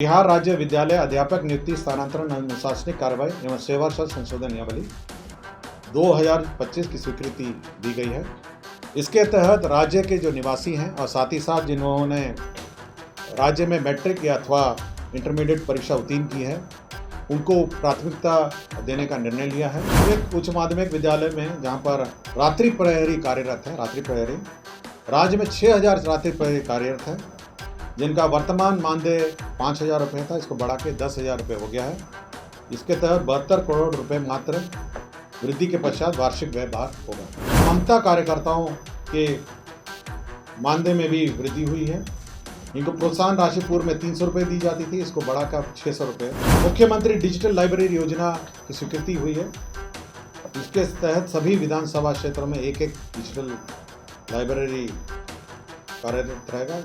बिहार राज्य विद्यालय अध्यापक नियुक्ति स्थानांतरण अनुशासनिक कार्रवाई एवं सेवा शर्त संशोधन नियमावली 2025 की स्वीकृति दी गई है। इसके तहत राज्य के जो निवासी हैं और साथ ही साथ जिन्होंने राज्य में मैट्रिक या अथवा इंटरमीडिएट परीक्षा उत्तीर्ण की है उनको प्राथमिकता देने का निर्णय लिया है। एक उच्च माध्यमिक विद्यालय में जहां पर रात्रि प्रहरी कार्यरत है, रात्रि प्रहरी राज्य में 6000 रात्रि प्रहरी कार्यरत है, जिनका वर्तमान मानदेय 5000 रुपये था, इसको बढ़ा के 10,000 रुपये हो गया है। इसके तहत 72 करोड़ रुपए मात्र वृद्धि के पश्चात वार्षिक व्यय भार होगा। ममता कार्यकर्ताओं के मानदेय में भी वृद्धि हुई है। इनको प्रोत्साहन राशि पूर्व में 300 रुपये दी जाती थी, इसको बढ़ाकर 600 रुपये। मुख्यमंत्री डिजिटल लाइब्रेरी योजना की स्वीकृति हुई है। इसके तहत सभी विधानसभा क्षेत्रों में एक डिजिटल लाइब्रेरी कार्यरत रहेगा।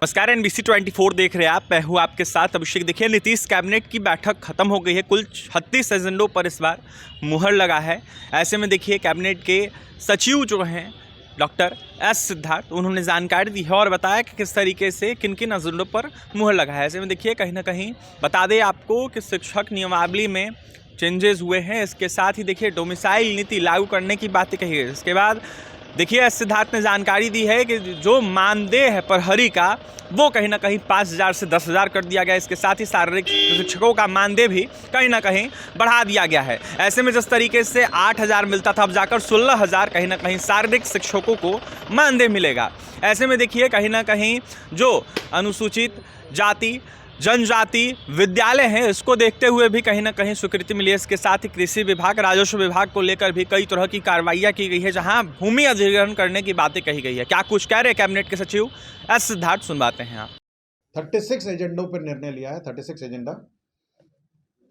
नमस्कार, NBC 24 देख रहे हैं आप। मैं हूँ आपके साथ अभिषेक। देखिए, नीतीश कैबिनेट की बैठक खत्म हो गई है। कुल 36 एजेंडों पर इस बार मुहर लगा है। ऐसे में देखिए, कैबिनेट के सचिव जो हैं डॉक्टर एस सिद्धार्थ, उन्होंने जानकारी दी है और बताया कि किस तरीके से किन किन एजेंडों पर मुहर लगा है। ऐसे में देखिए, कहीं ना कहीं बता दें आपको कि शिक्षक नियमावली में चेंजेस हुए हैं। इसके साथ ही देखिए, डोमिसाइल नीति लागू करने की बातें कही है। इसके बाद देखिए, एस सिद्धार्थ ने जानकारी दी है कि जो मानदेय है प्रहरी का, वो कहीं ना कहीं 5000 से 10,000 कर दिया गया। इसके साथ ही शारीरिक शिक्षकों का मानदेय भी कहीं ना कहीं बढ़ा दिया गया है। ऐसे में जिस तरीके से 8000 मिलता था, अब जाकर 16,000 कहीं ना कहीं शारीरिक शिक्षकों को मानदेय मिलेगा। ऐसे में देखिए, कहीं ना कहीं जो अनुसूचित जाति जनजाति विद्यालय हैं, इसको देखते हुए भी कहीं ना कहीं स्वीकृति मिली है। इसके साथ ही कृषि विभाग, राजस्व विभाग को लेकर भी कई तरह की कार्रवाइयाँ की गई है, जहां भूमि अधिग्रहण करने की बातें कही गई है। क्या कुछ कह रहे हैं कैबिनेट के सचिव एस सिद्धार्थ, सुनवाते हैं आप। 36 एजेंडों पर निर्णय लिया है। 36 एजेंडा।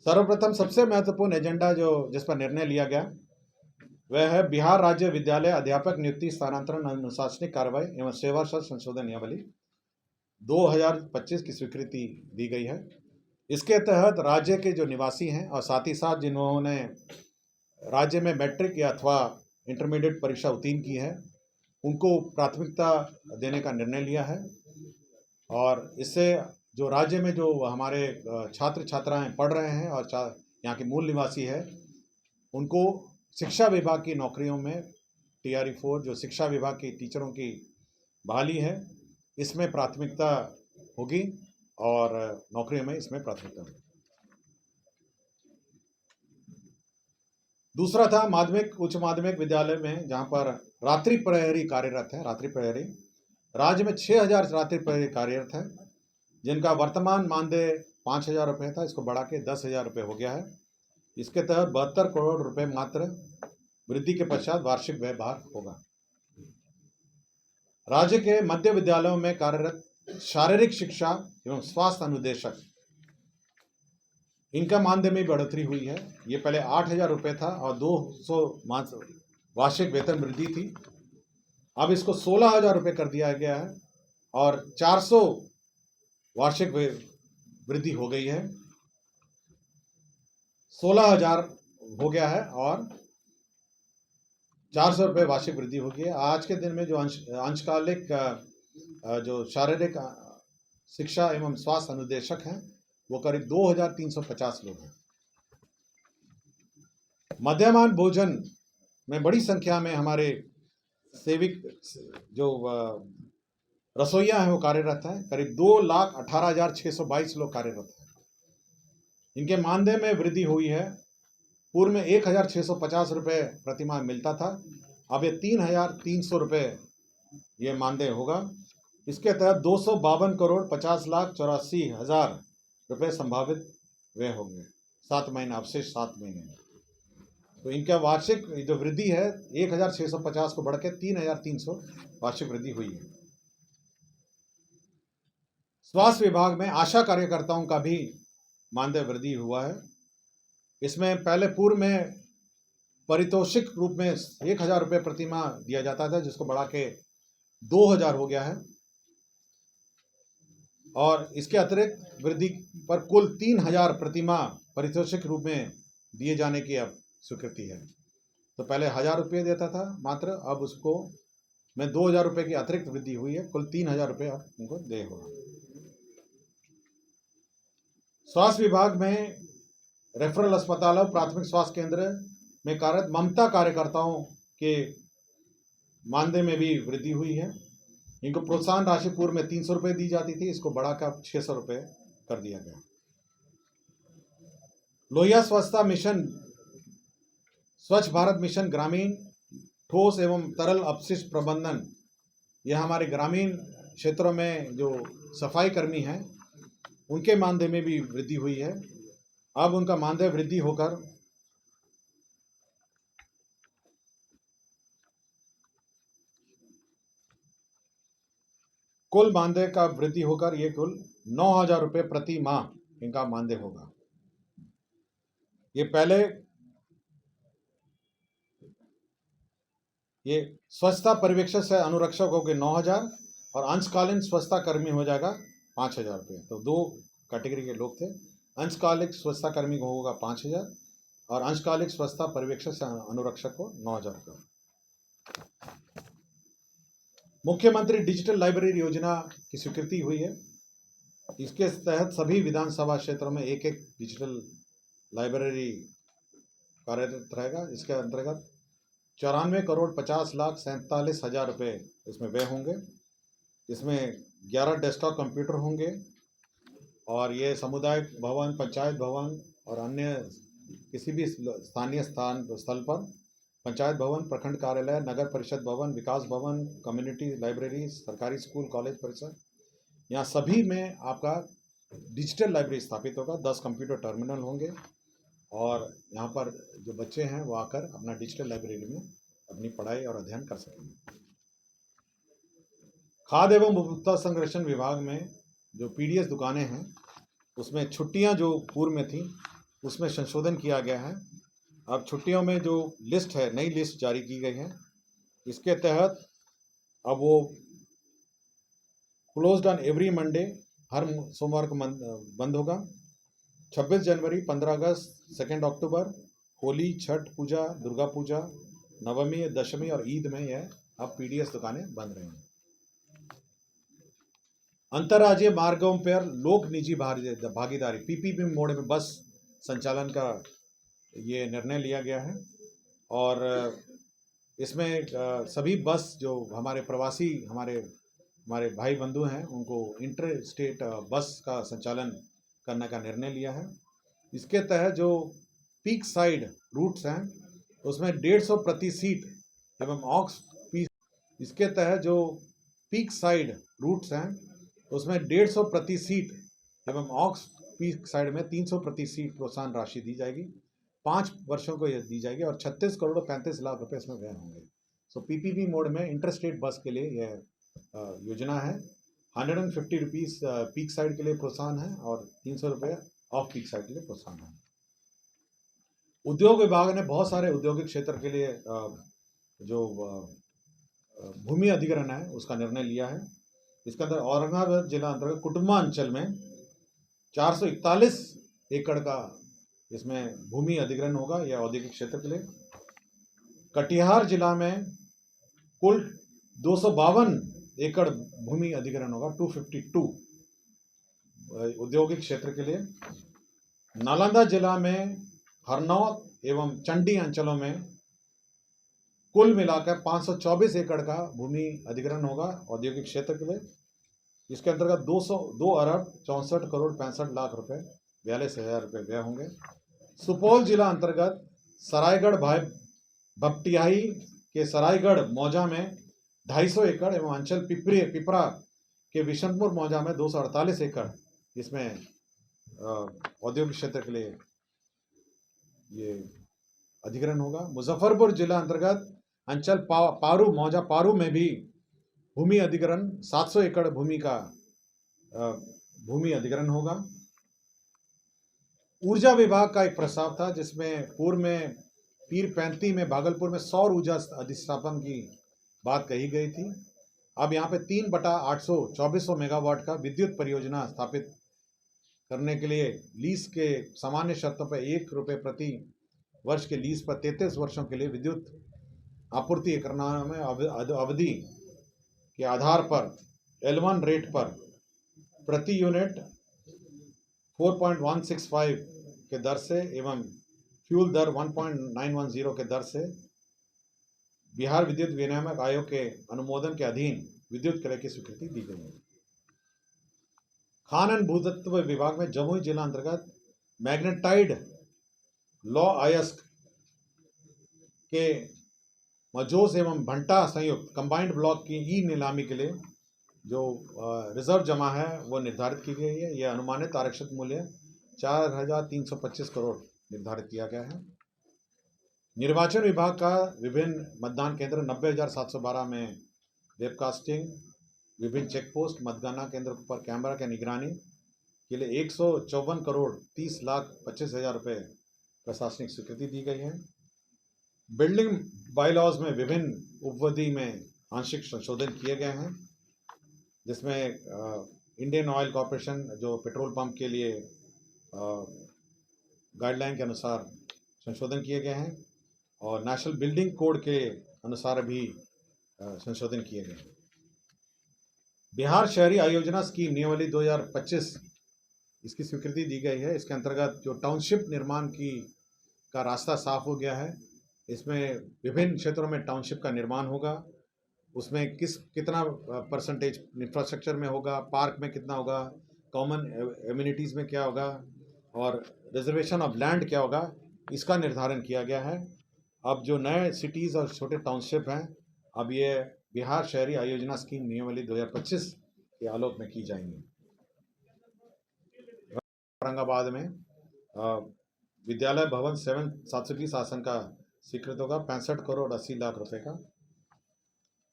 सर्वप्रथम सबसे महत्वपूर्ण एजेंडा जिस पर निर्णय लिया गया वह है बिहार राज्य विद्यालय अध्यापक नियुक्ति स्थानांतरण अनुशासनिक कार्रवाई एवं सेवा शर्त संशोधन नियमावली 2025 की स्वीकृति दी गई है। इसके तहत राज्य के जो निवासी हैं और साथ ही साथ जिन्होंने राज्य में मैट्रिक या अथवा इंटरमीडिएट परीक्षा उत्तीर्ण की है उनको प्राथमिकता देने का निर्णय लिया है। और इससे जो राज्य में जो हमारे छात्र छात्राएं पढ़ रहे हैं और यहाँ के मूल निवासी है, उनको शिक्षा विभाग की नौकरियों में TRE-4 जो शिक्षा विभाग की टीचरों की बहाली है, इसमें प्राथमिकता होगी और नौकरियों में इसमें प्राथमिकता होगी। दूसरा था माध्यमिक उच्च माध्यमिक विद्यालय में जहां पर रात्रि प्रहरी कार्यरत है। रात्रि प्रहरी राज्य में 6000 रात्रि प्रहरी कार्यरत है, जिनका वर्तमान मानदेय 5000 रुपये था, इसको बढ़ा के 10,000 रुपये हो गया है। इसके तहत 72 करोड़ रुपए मात्र वृद्धि के पश्चात वार्षिक व्यय भार होगा। राज्य के मध्य विद्यालयों में कार्यरत शारीरिक शिक्षा एवं स्वास्थ्य अनुदेशक, इनका मानदेय में बढ़ोतरी हुई है। ये पहले 8000 रुपये था और 200 वार्षिक वेतन वृद्धि थी, अब इसको 16,000 रुपये कर दिया गया है और 400 वार्षिक वृद्धि हो गई है। 16,000 हो गया है और 400 रुपये वार्षिक वृद्धि होगी। आज के दिन में जो अंशकालिक जो शारीरिक शिक्षा एवं स्वास्थ्य अनुदेशक हैं वो करीब 2350 लोग हैं। मध्याह्न भोजन में बड़ी संख्या में हमारे सेविक जो रसोइया हैं वो कार्यरत हैं। करीब 2,18,622 लोग कार्यरत हैं। इनके मानदेय में वृद्धि हुई है। पूर्व में 1,650 रुपये प्रतिमाह मिलता था, अब ये 3,300 रुपये ये मानदेय होगा। इसके तहत 252 करोड़ 50,84,000 रुपये संभावित व्यय होंगे 7 महीने, अवशेष 7 महीने में। तो इनका वार्षिक जो वृद्धि है 1,650 को बढ़ के 3,300 वार्षिक वृद्धि हुई है। स्वास्थ्य विभाग में आशा कार्यकर्ताओं का भी मानदेय वृद्धि हुआ है। इसमें पहले पूर्व में पारितोषिक रूप में 1,000 रुपये प्रतिमाह दिया जाता था, जिसको बढ़ा के 2,000 हो गया है और इसके अतिरिक्त वृद्धि पर कुल 3,000 प्रतिमाह पारितोषिक रूप में दिए जाने की अब स्वीकृति है। तो पहले 1,000 रुपये देता था मात्र, अब उसको में 2,000 रुपये की अतिरिक्त वृद्धि हुई है। कुल 3,000 रुपये अब उनको दे होगा। स्वास्थ्य विभाग में रेफरल अस्पतालों, प्राथमिक स्वास्थ्य केंद्र में कार्यरत ममता कार्यकर्ताओं के मानदेय में भी वृद्धि हुई है। इनको प्रोत्साहन राशि पूर्व में 300 रुपये दी जाती थी, इसको बढ़ाकर 600 रुपये कर दिया गया। लोहिया स्वच्छता मिशन, स्वच्छ भारत मिशन ग्रामीण ठोस एवं तरल अपशिष्ट प्रबंधन, यह हमारे ग्रामीण क्षेत्रों में जो सफाई कर्मी हैं उनके मानदेय में भी वृद्धि हुई है। अब उनका मानदेय वृद्धि होकर कुल मानदेय का वृद्धि होकर ये कुल 9,000 रुपये प्रति माह इनका मानदेय होगा। ये पहले ये स्वच्छता पर्यवेक्षक से अनुरक्षक हो गए 9,000 और अंशकालीन स्वच्छता कर्मी हो जाएगा 5,000 रुपये। तो दो कैटेगरी के लोग थे। अंशकालिक स्वच्छता कर्मी को होगा 5,000 और अंशकालिक स्वच्छता पर्यवेक्षक से अनुरक्षक को 9,000 रुपये। मुख्यमंत्री डिजिटल लाइब्रेरी योजना की स्वीकृति हुई है। इसके तहत सभी विधानसभा क्षेत्रों में एक एक डिजिटल लाइब्रेरी कार्यरत रहेगा। इसके अंतर्गत 94,50,47,हजार रुपये इसमें व्यय होंगे। इसमें 11 डेस्कटॉप कंप्यूटर होंगे और ये सामुदायिक भवन, पंचायत भवन और अन्य किसी भी स्थानीय स्थल पर पंचायत भवन, प्रखंड कार्यालय, नगर परिषद भवन, विकास भवन, कम्युनिटी लाइब्रेरी, सरकारी स्कूल, कॉलेज परिसर, यहाँ सभी में आपका डिजिटल लाइब्रेरी स्थापित होगा। 10 कंप्यूटर टर्मिनल होंगे और यहाँ पर जो बच्चे हैं वो आकर अपना डिजिटल लाइब्रेरी में अपनी पढ़ाई और अध्ययन कर सकेंगे। खाद्य एवं उपभोक्ता संरक्षण विभाग में जो पीडीएस दुकानें हैं उसमें छुट्टियां जो पूर्व में थी उसमें संशोधन किया गया है। अब छुट्टियों में जो लिस्ट है, नई लिस्ट जारी की गई है। इसके तहत अब वो क्लोज्ड ऑन एवरी मंडे, हर सोमवार को बंद होगा। 26 जनवरी, 15 अगस्त, 2 अक्टूबर, होली, छठ पूजा, दुर्गा पूजा, नवमी, दशमी और ईद में यह अब पीडीएस दुकानें बंद रहेंगी। अंतर्राज्यीय मार्गों पर लोक निजी भागीदारी पीपीपी मोड में बस संचालन का ये निर्णय लिया गया है और इसमें सभी बस जो हमारे प्रवासी हमारे भाई बंधु हैं उनको इंटर स्टेट बस का संचालन करने का निर्णय लिया है। इसके तहत जो पीक साइड रूट्स हैं उसमें 150 प्रति सीट एवं ऑक्स पीस, इसके तहत जो पीक साइड रूट्स हैं उसमें 150 प्रति सीट एवं ऑक्स पीक साइड में 300 प्रति सीट प्रोत्साहन राशि दी जाएगी। 5 वर्षों को यह दी जाएगी और 36 करोड़ 35 लाख रुपए इसमें व्यय होंगे। सो पीपीपी मोड में इंटरस्टेट बस के लिए यह योजना है। 150 रुपीज़ पीक साइड के लिए प्रोत्साहन है और 300 रुपये ऑफ पीक साइड के लिए प्रोत्साहन है। उद्योग विभाग ने बहुत सारे औद्योगिक क्षेत्र के लिए जो भूमि अधिग्रहण है उसका निर्णय लिया है। इसके अंदर औरंगाबाद जिला अंतर्गत कुटुम्बा अंचल में 441 एकड़ का इसमें भूमि अधिग्रहण होगा, यह औद्योगिक क्षेत्र के लिए। कटिहार जिला में कुल 252 एकड़ भूमि अधिग्रहण होगा, 252 औद्योगिक क्षेत्र के लिए। नालंदा जिला में हरनौत एवं चंडी अंचलों में कुल मिलाकर 524 एकड़ का भूमि अधिग्रहण होगा औद्योगिक क्षेत्र के लिए। इसके अंतर्गत 2 अरब 64 करोड़ 65 लाख रुपए 42,000 रुपये व्यय होंगे। सुपौल जिला अंतर्गत सरायगढ़ भपटियाही के सरायगढ़ मौजा में 250 एकड़ एवं अंचल पिपरा के विशनपुर मौजा में 248 एकड़ इसमें औद्योगिक क्षेत्र के लिए ये अधिग्रहण होगा। मुजफ्फरपुर जिला अंतर्गत अंचल पारू मौजा पारू में भी भूमि अधिग्रहण 700 एकड़ भूमि का भूमि अधिग्रहण होगा। ऊर्जा विभाग का एक प्रस्ताव था जिसमें पूर्व में पीर पैंती में भागलपुर में सौर ऊर्जा अधिष्ठापन की बात कही गई थी। अब यहाँ पे 3/800 2400 मेगावाट का विद्युत परियोजना स्थापित करने के लिए लीज के सामान्य शर्तों पर 1 रुपये प्रति वर्ष के लीज पर 33 वर्षों के लिए विद्युत आपूर्ति करना में अवधि के आधार पर L1 रेट पर प्रति यूनिट 4.165 के दर से एवं फ्यूल दर 1.910 के दर से बिहार विद्युत विनियामक आयोग के अनुमोदन के अधीन विद्युत क्रय की स्वीकृति दी गई है। खान एवं भूतत्व विभाग में जमुई जिला अंतर्गत मैग्नेटाइड लॉ अयस्क के मजोस एवं भंटा संयुक्त कंबाइंड ब्लॉक की ई नीलामी के लिए जो रिजर्व जमा है वो निर्धारित की गई है। यह अनुमानित आरक्षित मूल्य 4,325 करोड़ निर्धारित किया गया है। निर्वाचन विभाग का विभिन्न मतदान केंद्र 90,712 में वेबकास्टिंग, विभिन्न चेक पोस्ट, मतगणना केंद्र पर कैमरा की निगरानी के लिए 154 करोड़ 30 लाख 25 हज़ार रुपये प्रशासनिक स्वीकृति दी गई है। बिल्डिंग बाईलॉज में विभिन्न उपविधि में आंशिक संशोधन किए गए हैं, जिसमें इंडियन ऑयल कॉरपोरेशन जो पेट्रोल पंप के लिए गाइडलाइन के अनुसार संशोधन किए गए हैं और नेशनल बिल्डिंग कोड के अनुसार भी संशोधन किए गए हैं। बिहार शहरी आयोजना स्कीम नियमावली 2025 इसकी स्वीकृति दी गई है। इसके अंतर्गत जो टाउनशिप निर्माण का रास्ता साफ हो गया है। इसमें विभिन्न क्षेत्रों में टाउनशिप का निर्माण होगा। उसमें कितना परसेंटेज इंफ्रास्ट्रक्चर में होगा, पार्क में कितना होगा, कॉमन एम्यूनिटीज़ में क्या होगा और रिजर्वेशन ऑफ लैंड क्या होगा, इसका निर्धारण किया गया है। अब जो नए सिटीज़ और छोटे टाउनशिप हैं, अब ये बिहार शहरी आयोजना स्कीम नियमावली 2025 के आलोक में की जाएंगी। औरंगाबाद में विद्यालय भवन 720 आसन का स्वीकृत होगा, 65 करोड़ 80 लाख रुपए का।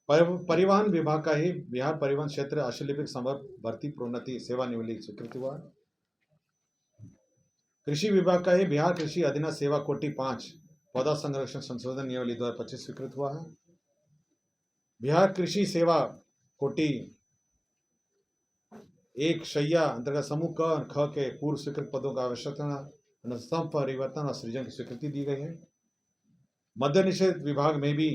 परिवहन विभाग का ही बिहार परिवहन क्षेत्र अशुलिपिक संवर्ग भर्ती प्रोन्नति सेवा निवृत्ति स्वीकृति हुआ। कृषि विभाग का ही बिहार कृषि अधीनस्थ सेवा कोटि 5 पौधा संरक्षण संशोधन नियमावली 2025 स्वीकृत हुआ है। बिहार कृषि सेवा कोटि 1 शैया अंतर्गत समूह क और ख के पूर्व स्वीकृत पदों का आवश्यकता परिवर्तन और सृजन की स्वीकृति दी गई है। मद्य निषेध विभाग में भी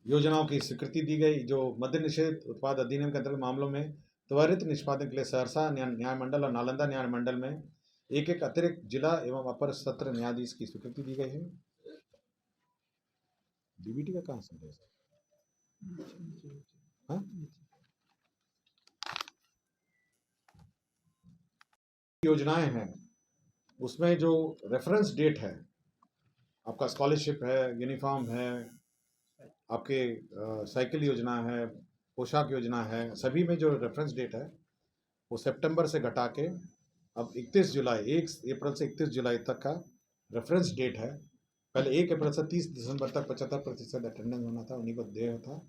योजनाओं की स्वीकृति दी गई। जो मद्य निषेध उत्पाद अधिनियम के अंतर्गत मामलों में त्वरित निष्पादन के लिए सहरसा न्याय मंडल और नालंदा न्याय मंडल में एक अतिरिक्त जिला एवं अपर सत्र न्यायाधीश की स्वीकृति दी गई है। डीबीटी का कहाँ संदेश है? योजनाएं हैं, उसमें जो रेफरेंस डेट है, आपका स्कॉलरशिप है, यूनिफॉर्म है, आपके साइकिल योजना है, पोशाक योजना है, सभी में जो रेफरेंस डेट है वो सितंबर से घटा के अब 1 अप्रैल से 31 जुलाई तक का रेफरेंस डेट है। पहले 1 अप्रैल से 30 दिसंबर तक 75% अटेंडेंस होना था, उन्हीं को देय था।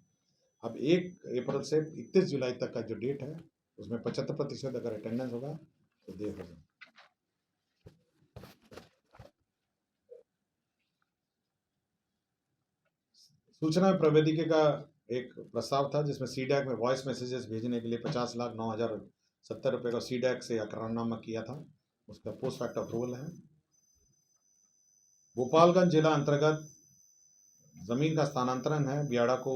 अब 1 अप्रैल से 31 जुलाई तक का जो डेट है उसमें 75% अगर अटेंडेंस होगा तो देय होगा। सूचना प्रौद्योगिकी का एक प्रस्ताव था जिसमें सीडैक में वॉइस मैसेजेस भेजने के लिए 50,09,070 रुपये का सीडैक से करारनामा किया था, उसका पोस्ट फैक्ट अप्रूवल है। गोपालगंज जिला अंतर्गत जमीन का स्थानांतरण है। बियाड़ा को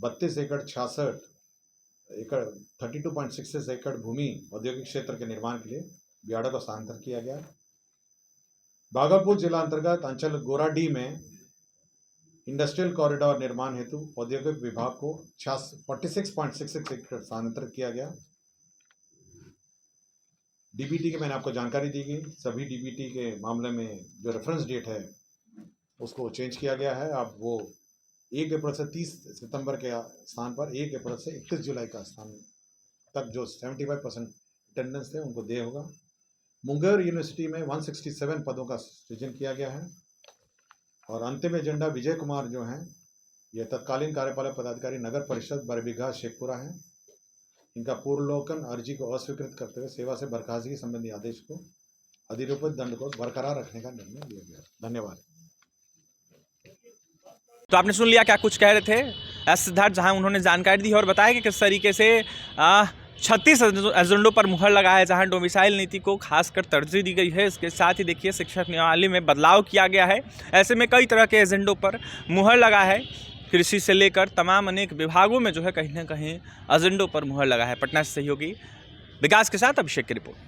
32 एकड़ 66 एकड़ 32.66 एकड़ भूमि औद्योगिक क्षेत्र के निर्माण के लिए बियाड़ा को स्थानांतरित किया गया। भागलपुर जिला अंतर्गत अंचल गोराडीह में इंडस्ट्रियल कॉरिडोर निर्माण हेतु औद्योगिक विभाग को 46.66 एकड़ स्थानांतरित किया गया। डीबीटी की मैंने आपको जानकारी दी गई। सभी डीबीटी के मामले में जो रेफरेंस डेट है उसको चेंज किया गया है। अब वो 1 अप्रैल से 30 सितंबर के स्थान पर 1 अप्रैल से 31 जुलाई का स्थान तक जो 75% अटेंडेंस थे उनको देय होगा। मुंगेर यूनिवर्सिटी में 167 पदों का सृजन किया गया है। और अंतिम एजेंडा विजय कुमार जो हैं, ये तत्कालीन कार्यपालक पदाधिकारी नगर परिषद बरबीघा शेखपुरा हैं। इनका पूर्वलोकन अर्जी को अस्वीकृत करते हुए सेवा से बर्खास्तगी संबंधी आदेश को अधिरोपित दंड को बरकरार रखने का निर्णय लिया गया। धन्यवाद। तो आपने सुन लिया क्या कुछ कह रहे थे एस सिद्धार्थ, जहां उन्होंने जानकारी दी और बताया कि किस तरीके से 36 एजेंडों पर मुहर लगा है, जहां डोमिसाइल नीति को खासकर तरजीह दी गई है। इसके साथ ही देखिए शिक्षक नियमावली में बदलाव किया गया है। ऐसे में कई तरह के एजेंडों पर मुहर लगा है। कृषि से लेकर तमाम अनेक विभागों में जो है कहीं ना कहीं एजेंडों पर मुहर लगा है। पटना से सहयोगी विकास के साथ अभिषेक की रिपोर्ट।